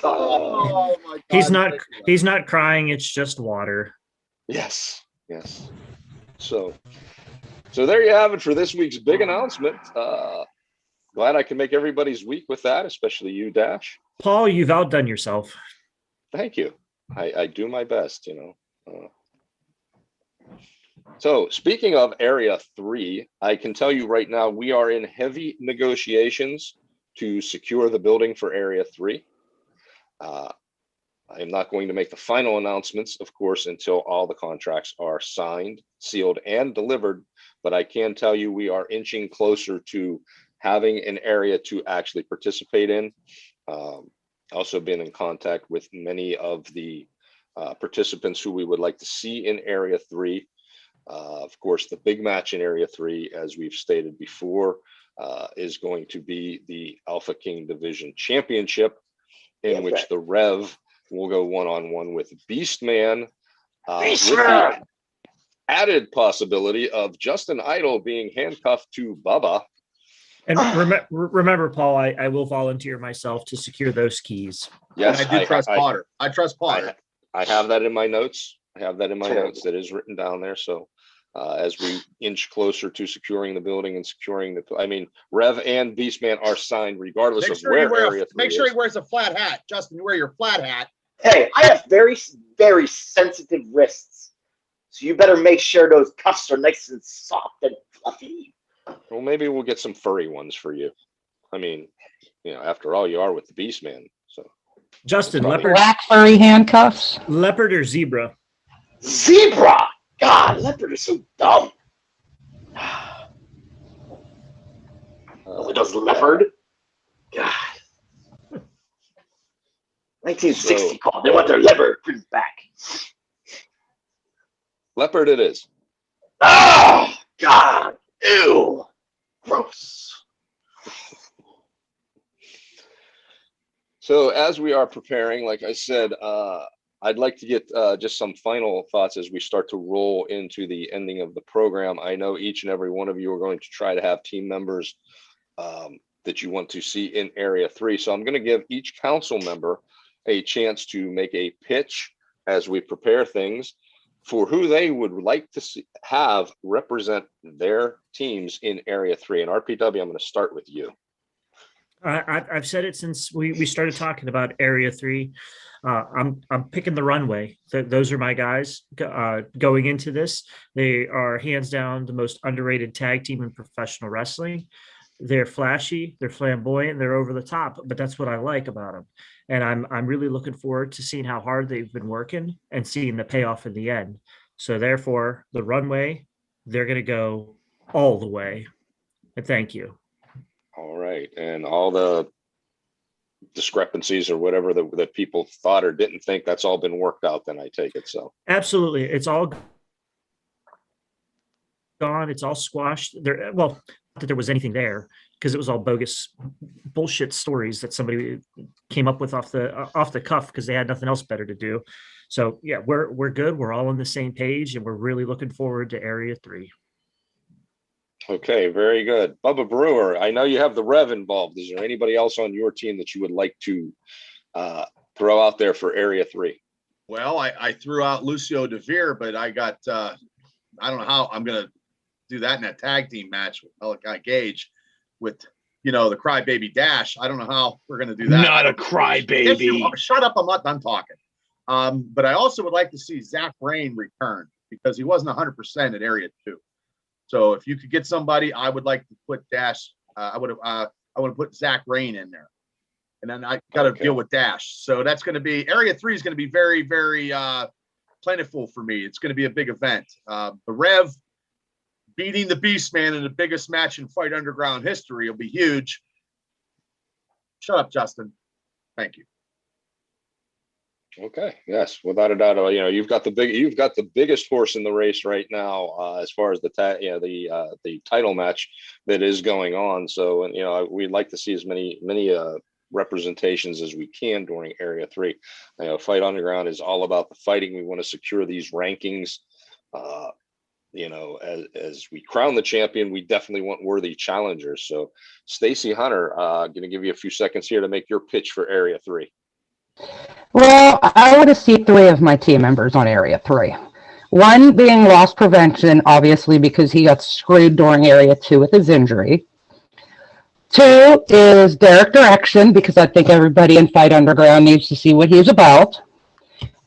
Oh, my God. He's not. He's not crying. It's just water. Yes. So there you have it for this week's big announcement. Glad I can make everybody's week with that, especially you, Dash. Paul, you've outdone yourself. Thank you. I do my best, So speaking of Area 3, I can tell you right now, we are in heavy negotiations to secure the building for Area 3. I am not going to make the final announcements, of course, until all the contracts are signed, sealed, and delivered. But I can tell you we are inching closer to having an area to actually participate in. Also been in contact with many of the participants who we would like to see in Area 3. Of course, the big match in Area 3, as we've stated before, is going to be the Alpha King Division Championship. in That's which right. the Rev will go one-on-one with Beastman. With the Beastman! added possibility of Justin Idol being handcuffed to Bubba. And remember, Paul, I will volunteer myself to secure those keys. Yes, I do trust Potter. I trust Potter. I have that in my notes. That is written down there. So as we inch closer to securing the building and securing Rev and Beastman are signed regardless Make of sure, where make sure he wears a flat hat. Justin, you wear your flat hat. Hey, I have very, very sensitive wrists. So you better make sure those cuffs are nice and soft and fluffy. Well, maybe we'll get some furry ones for you. I mean, after all, you are with the Beastman. So Justin, Probably. Black furry handcuffs. leopard or zebra? Zebra! God, leopard is so dumb. Nobody does leopard. God. 1960 call. They want their leopard print back. leopard it is. Oh, God. Ew. Gross. So as we are preparing, like I said, I'd like to get just some final thoughts as we start to roll into the ending of the program. I know each and every one of you are going to try to have team members that you want to see in Area 3. So I'm going to give each council member a chance to make a pitch as we prepare things for who they would like to have represent their teams in Area 3. And RPW, I'm going to start with you. I've said it since we started talking about Area 3. I'm picking the Runway. Those are my guys going into this. They are hands down the most underrated tag team in professional wrestling. They're flashy, they're flamboyant, they're over the top, but that's what I like about them. And I'm really looking forward to seeing how hard they've been working and seeing the payoff in the end. So therefore, the Runway, they're going to go all the way. And thank you. All right. And all the discrepancies or whatever that people thought or didn't think, that's all been worked out, then I take it. So Absolutely. It's all gone. It's all squashed. Well, not that there was anything there, because it was all bogus bullshit stories that somebody came up with off the cuff because they had nothing else better to do. So yeah, we're good. We're all on the same page, and we're really looking forward to Area 3. okay, very good. Bubba Brewer, I know you have the Rev involved. Is there anybody else on your team that you would like to throw out there for Area 3? Well, I threw out Lucio DeVere, but I got I don't know how I'm gonna do that in that tag team match with Malachi Gage with the Crybaby Dash. I don't know how we're gonna do that. Not a crybaby. Shut up, I'm not done talking. But I also would like to see Zach Rain return because he wasn't 100% at Area 2. So if you could get somebody, I would like to put Dash. I would have put Zach Rain in there, and then I got to deal with Dash. So that's going to be Area 3 is going to be very, very plentiful for me. It's going to be a big event. The Rev beating the Beastman in the biggest match in Fight Underground history will be huge. Shut up, Justin. Thank you. Okay. Yes, without a doubt. You've got the biggest horse in the race right now as far as the title match that is going on. So, and we'd like to see as many representations as we can during Area 3. Fight Underground is all about the fighting. We want to secure these rankings. As we crown the champion, we definitely want worthy challengers. So, Stacy Hunter, going to give you a few seconds here to make your pitch for Area 3. Well, I want to see 3 of my team members on Area 3. One being Loss Prevention, obviously, because he got screwed during Area 2 with his injury. 2 is Derek Direction, because I think everybody in Fight Underground needs to see what he's about.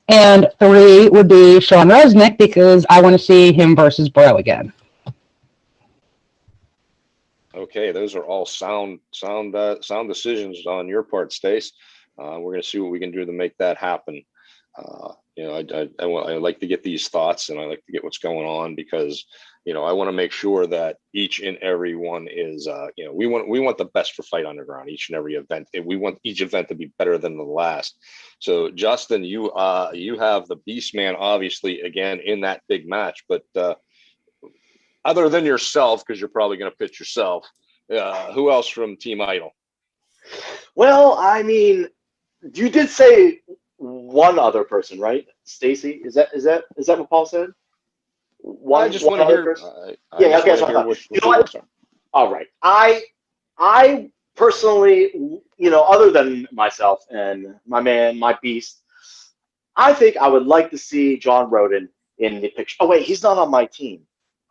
And 3 would be Sean Resnick, because I want to see him versus Bro again. Okay, those are all sound decisions on your part, Stace. We're going to see what we can do to make that happen. I like to get these thoughts, and I like to get what's going on because, I want to make sure that each and every one is, we want the best for Fight Underground, each and every event. And we want each event to be better than the last. So, Justin, you have the Beastman, obviously, again, in that big match. But other than yourself, because you're probably going to pitch yourself, who else from Team Idol? Well, I mean, You did say one other person, right? Stacy, is that what Paul said? I just want to other hear. person? I Yeah, just okay, want so to hear which you know what? yours are. All right. I personally, other than myself and my man, my beast, I think I would like to see John Roden in the picture. Oh wait, he's not on my team.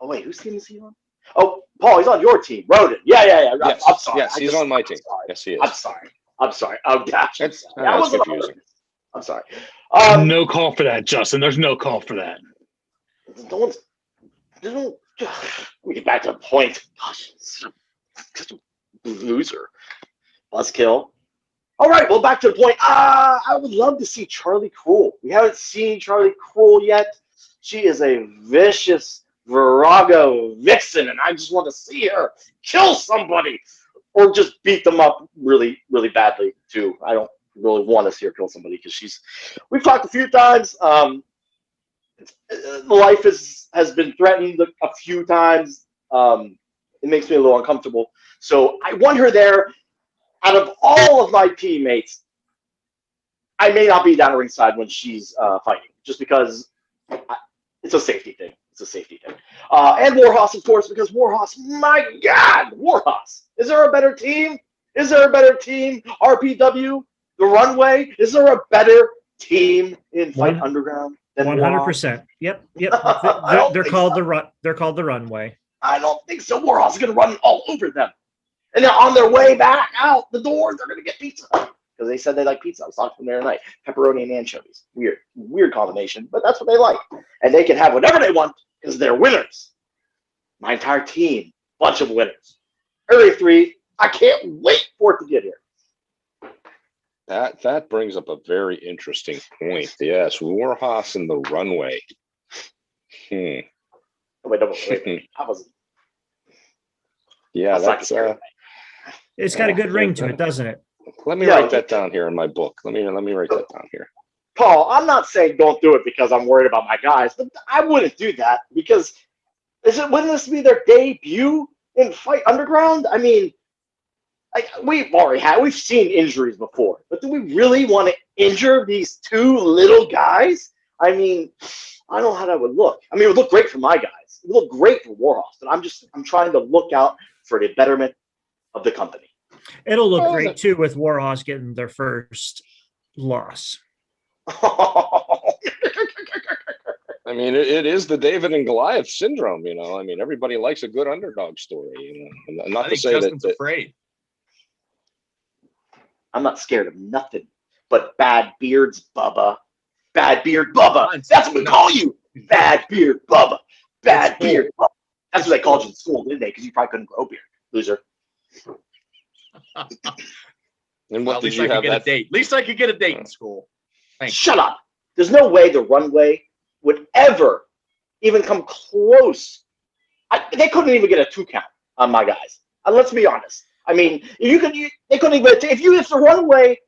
Oh wait, whose team is he on? Oh, Paul, he's on your team. Roden. Yeah. Yes, I'm sorry. yes, he's on my team. Sorry. Yes, he is. I'm sorry. Oh gosh. That's I wasn't on confusing. purpose. I'm sorry. No call for that, Justin. There's no call for that. No one's. Let me get back to the point. Gosh, such a loser. Buzzkill. All right, well, back to the point. I would love to see Charlie Cruel. We haven't seen Charlie Cruel yet. She is a vicious Virago vixen, and I just want to see her kill somebody or just beat them up really, really badly, too. I don't really want to see her kill somebody because we've talked a few times. Life has been threatened a few times. It makes me a little uncomfortable. So I want her there. Out of all of my teammates, I may not be down ringside when she's fighting, just because it's a safety thing. It's a safety thing. And Warhorse, of course, because Warhorse, my God, Warhorse. Is there a better team? Is there a better team? RPW, the Runway. Is there a better team in Fight Underground than 100%. Yep. They're called the Runway. I don't think so. Warhorse is going to run all over them. And then on their way back out the door, they're going to get pizza. Because they said they like pizza. I was talking to them the other night. Pepperoni and anchovies. Weird combination, but that's what they like. And they can have whatever they want because they're winners. My entire team, bunch of winners. Area 3, I can't wait for it to get here. That brings up a very interesting point. Yes, Warhorse and the Runway. Wait. I wasn't. Yeah, that's It's got a good ring to it, doesn't it? Let me write that down here in my book. Let me write that down here. Paul, I'm not saying don't do it because I'm worried about my guys, but I wouldn't do that because wouldn't this be their debut in Fight Underground? I mean, like we've seen injuries before, but do we really want to injure these two little guys? I mean, I don't know how that would look. I mean, it would look great for my guys. It would look great for Warhorse, but I'm trying to look out for the betterment of the company. It'll look great too with Warhorse getting their first loss. I mean, it is the David and Goliath syndrome, I mean, everybody likes a good underdog story, And not to say Justin's afraid. I'm not scared of nothing but Bad Beards, Bubba. Bad Beard Bubba. That's what we call you. Bad Beard Bubba. Bad Beard Bubba. That's what they called you in school, didn't they? Because you probably couldn't grow beard, loser. And Well, at least I could get a date. At least I could get a date in school. Thanks. Shut up. There's no way the Runway would ever even come close. They couldn't even get a 2 count on my guys. Let's be honest. I mean, they couldn't even. If the Runway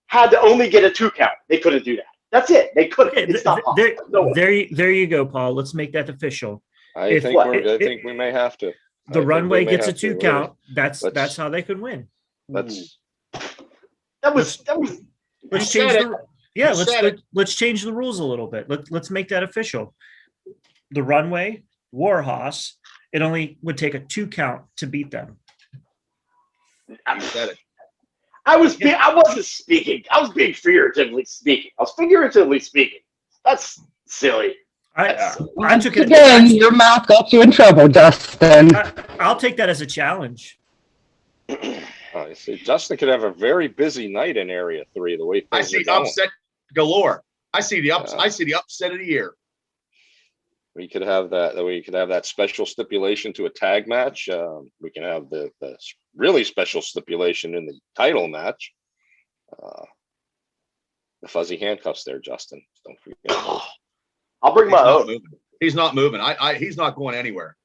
had to only get a 2 count, they couldn't do that. That's it. They couldn't. Okay, it's not possible. There you go, Paul. Let's make that official. I think we may have to. The Runway gets a 2 count. That's how they could win. Let's change let's change the rules a little bit. Let's make that official. The Runway, Warhorse, it only would take a 2 count to beat them. I wasn't speaking. I was being figuratively speaking. That's silly. I took it again. Your mouth got you in trouble, Justin. I'll take that as a challenge. See, Justin could have a very busy night in Area 3. The way I see upset galore. I see the upset of the year. We could have that. We could have that special stipulation to a tag match. We can have the really special stipulation in the title match. The fuzzy handcuffs there, Justin. Don't forget. I'll bring my own. He's not moving. He's not going anywhere.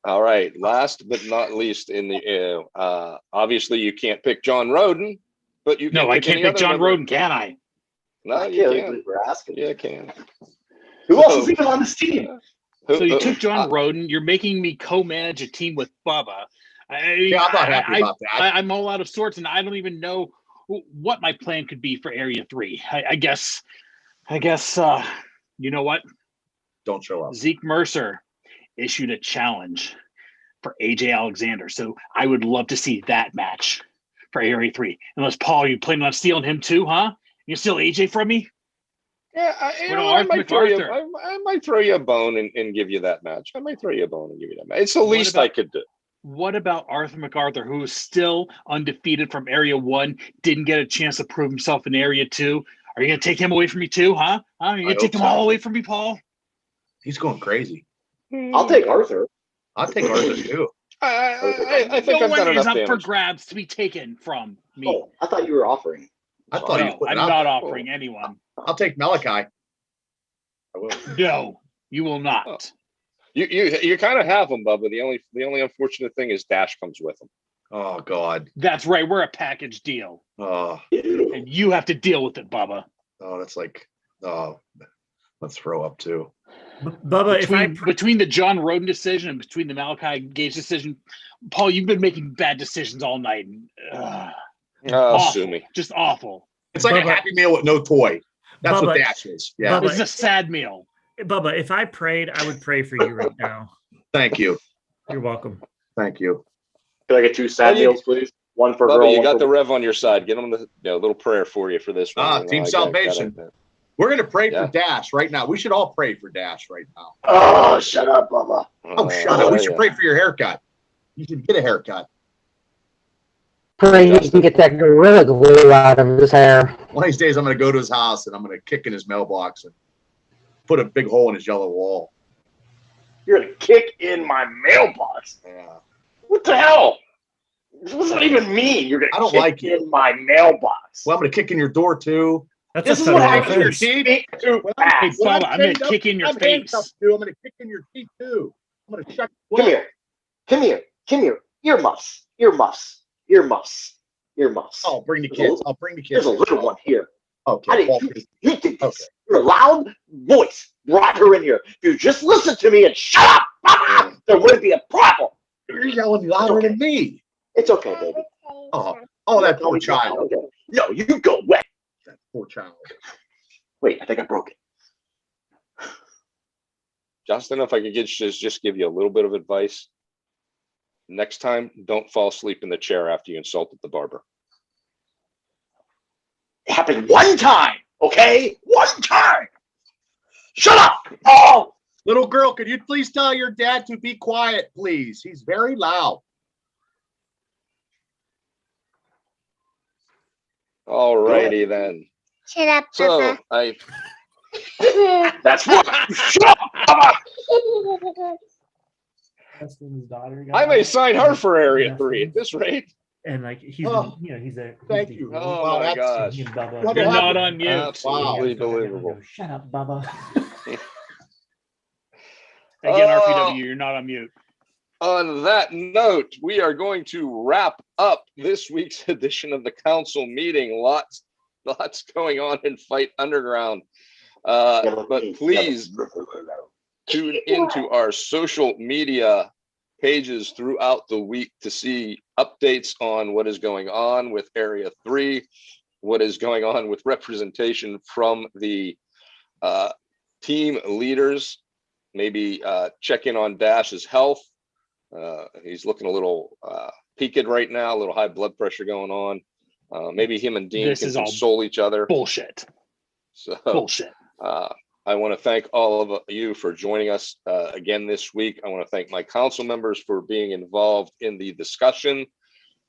All right. Last but not least, in the obviously you can't pick John Roden, but you can. No, I can't pick John Roden, can I? No, you can. We're asking. Yeah, I can. Who else is even on this team? So you took John Roden. You're making me co-manage a team with Bubba. Yeah, I'm not happy about that. I'm all out of sorts, and I don't even know what my plan could be for Area 3. I guess, you know what? Don't show up. Zeke Mercer issued a challenge for AJ Alexander, so I would love to see that match for Area 3. Unless, Paul, you planning on stealing him too, huh? You steal AJ from me? Yeah, I might throw you. I might throw you a bone and give you that match. I might throw you a bone and give you that match. It's the least I could do. What about Arthur MacArthur, who is still undefeated from Area 1, didn't get a chance to prove himself in Area 2? Are you going to take him away from me too, huh? Are you going to take him all away from me, Paul? He's going crazy. I'll take Arthur. I'll take Arthur too. I think No I've one done is enough up for damage. grabs to be taken from me. Oh, I thought you were offering. I thought he was No, putting I'm it out not there. offering anyone. I'll take Malachi. I will. No, you will not. You kind of have them, Bubba. The only unfortunate thing is Dash comes with them. Oh God. That's right. We're a package deal, Oh, and you have to deal with it, Bubba. that's like, let's throw up too. Bubba, Between the John Roden decision and between the Malachi Gage decision, Paul, you've been making bad decisions all night. Sue Awful. me. Just awful. It's like a Bubba- Happy Meal with no toy. That's what Bubba- Dash is. Yeah. Bubba- This is a sad meal. Bubba, if I prayed, I would pray for you right now. Thank you. You're welcome. Thank you. Can I get 2 sad Oh, you- meals, please? One for girl. Bubba, you one got for the Rev on your side. Get them the little prayer for you for this one. Team I Salvation. got it. We're gonna pray Yeah. for Dash right now. We should all pray for Dash right now. Oh, shut up, Bubba. Oh, shut up. We should yeah. pray for your haircut. You should get a haircut. Pray he can get that Gorilla Glue out of his hair. One of these days, I'm gonna go to his house and I'm gonna kick in his mailbox and put a big hole in his yellow wall. You're going to kick in my mailbox. Yeah. What the hell? What does that even mean? You're going I to don't kick like you. in my mailbox. Well, I'm gonna kick in your door too. That's This a is what federal happens when you offense. speak too Well, Hey, fast. Bubba, I'm going to chained kick in your I'm face. handcuffed, too. I'm gonna kick in your teeth too. I'm gonna shut. Come here. Come here. Come here. Earmuffs. Earmuffs. Earmuffs. Earmuffs. I'll bring the kids. I'll bring the kids. There's a little one here. Okay. I Paul, didn't, you did this. Okay. Your loud voice brought her in here. If you just listen to me and shut up, there wouldn't be a problem. You're yelling louder than me. It's okay, baby. Oh, that poor child. Okay. No, you go away. That poor child. Wait, I think I broke it. Justin, if I could just give you a little bit of advice. Next time, don't fall asleep in the chair after you insulted the barber. It happened one time, okay? One time. Shut up. Oh, Little girl, could you please tell your dad to be quiet, please? He's very loud. All righty then. Shut up, So Papa. that's right. Shut up. Papa. I may sign her for Area 3 at this rate. And like he's, Oh, he's a. thank you. Oh Wow, my that's- gosh. Bubba. You're not on mute. Absolutely believable. Shut up, Bubba. Again, Oh. RPW, you're not on mute. On that note, we are going to wrap up this week's edition of the council meeting. Lots going on in Fight Underground. But please tune into our social media pages throughout the week to see updates on what is going on with Area 3, what is going on with representation from the team leaders. Maybe check in on Dash's health. He's looking a little peaked right now, a little high blood pressure going on. Maybe him and Dean This can is all console each other. Bullshit. So Bullshit. I want to thank all of you for joining us again this week. I want to thank my council members for being involved in the discussion.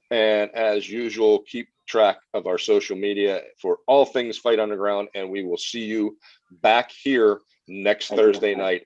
And as usual, keep track of our social media for all things Fight Underground. And we will see you back here next Thursday night